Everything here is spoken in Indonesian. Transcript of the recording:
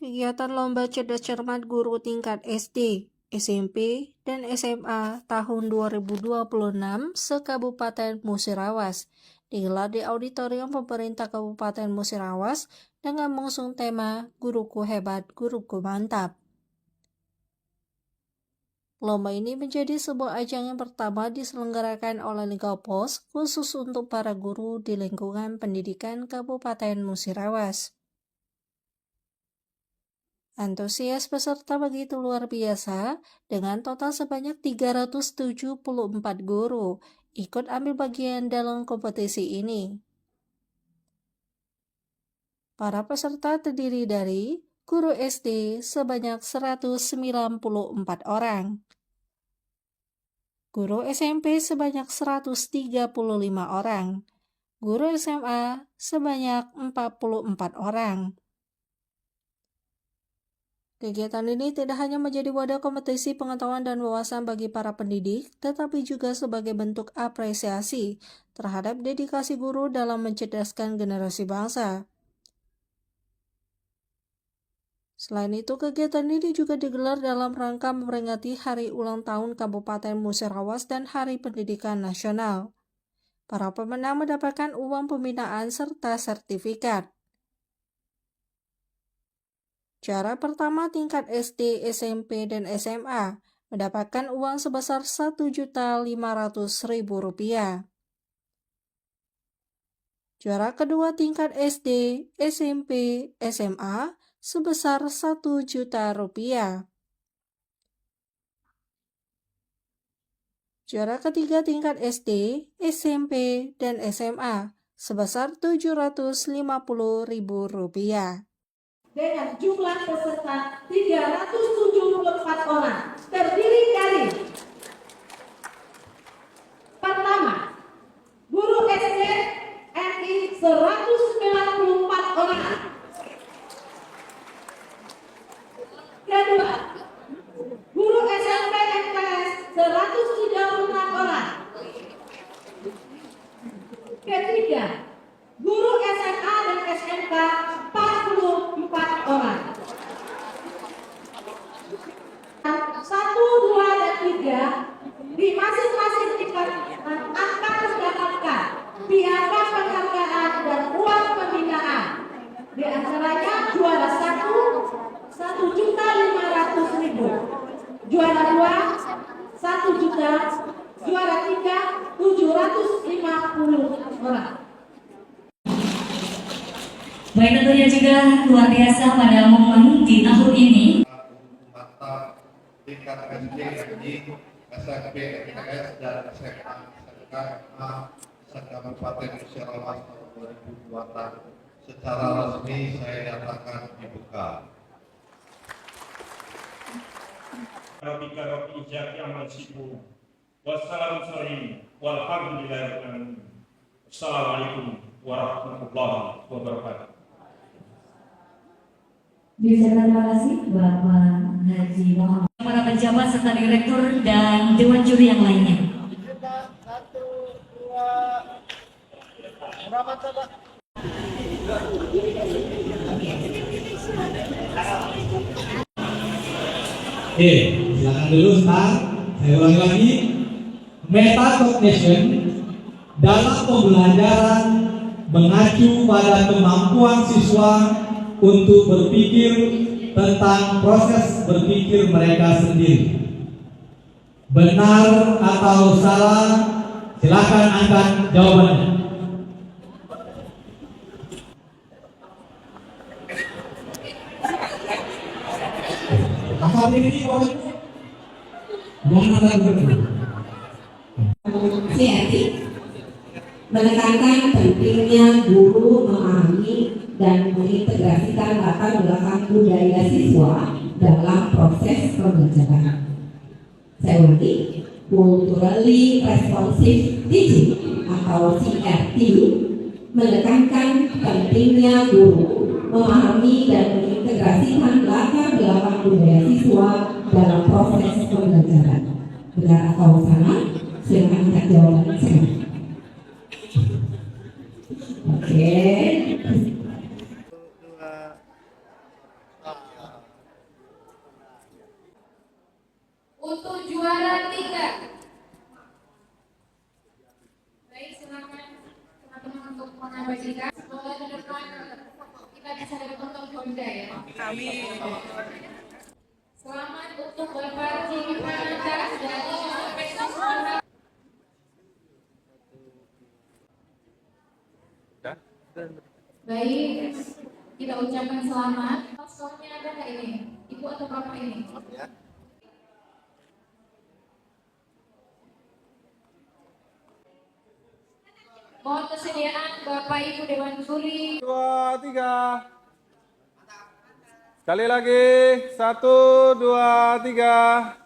Kegiatan Lomba Cerdas Cermat Guru tingkat SD, SMP, dan SMA tahun 2026 se-Kabupaten Musirawas digelar di Auditorium Pemerintah Kabupaten Musirawas dengan mengusung tema Guruku Hebat, Guruku Mantap. Lomba ini menjadi sebuah ajang yang pertama diselenggarakan oleh Ligapos khusus untuk para guru di lingkungan pendidikan Kabupaten Musirawas. Antusias peserta begitu luar biasa, dengan total sebanyak 374 guru ikut ambil bagian dalam kompetisi ini. Para peserta terdiri dari guru SD sebanyak 194 orang, guru SMP sebanyak 135 orang, guru SMA sebanyak 44 orang. Kegiatan ini tidak hanya menjadi wadah kompetisi pengetahuan dan wawasan bagi para pendidik, tetapi juga sebagai bentuk apresiasi terhadap dedikasi guru dalam mencerdaskan generasi bangsa. Selain itu, kegiatan ini juga digelar dalam rangka memperingati Hari Ulang Tahun Kabupaten Musirawas dan Hari Pendidikan Nasional. Para pemenang mendapatkan uang pembinaan serta sertifikat. Juara pertama tingkat SD, SMP, dan SMA mendapatkan uang sebesar Rp1.500.000. Juara kedua tingkat SD, SMP, SMA sebesar Rp1 juta. Juara ketiga tingkat SD, SMP, dan SMA sebesar Rp750.000. Dengan jumlah peserta 374 orang, terdiri dari pertama, guru SD RI 194 orang. Kedua, guru SMP MTS 136 orang. Ketiga, guru SMA dan SMK 44 orang. 1, 2, dan 3 di masing-masing tingkatan akan mendapatkan piagam penghargaan dan uang pembinaan. Di antaranya juara 1, Rp1.500.000. Juara 2, Rp1 juta. Juara 3, 750 orang. Baik, tentunya juga luar biasa pada momen di tahun ini. Mantap tingkat SD, RI, SMP, MTS, dan SMA se-Kabupaten Musirawas tahun 2026 secara resmi saya nyatakan dibuka. Rabbika rabbil izzati amma yasifun. Wassalamualaikum warahmatullahi wabarakatuh. Assalamualaikum warahmatullahi wabarakatuh. Terima kasih Bapak Haji Muhammad, para pejabat serta direktur dan dewan juri yang lainnya. 1, 2, berapa coba? Oke, silakan dulu Ustaz. Saya ulangi lagi. Metacognition dalam pembelajaran mengacu pada kemampuan siswa untuk berpikir tentang proses berpikir mereka sendiri. Benar atau salah? Silakan angkat jawabannya. CRT menekankan pentingnya guru memahami dan mengintegrasikan latar belakang budaya siswa dalam proses pembelajaran. Saya ulangi, Culturally Responsive Teaching atau CRT menekankan pentingnya guru memahami dan mengintegrasikan latar belakang budaya siswa dalam proses pembelajaran. Benar atau salah? Silakan angkat jawaban saya. Oke. bagikan. Semoga ke depan kita bisa dapat untung Honda ya. Amin. Selamat untuk Bapak Jimmy Pranata dari Pemkot. Baik, kita ucapkan selamat. Sponsornya ada nggak ini? Ibu atau bapak ini? Mohon kesediaan Bapak Ibu Dewan Juri. 2, 3. Sekali lagi, 1, 2, 3.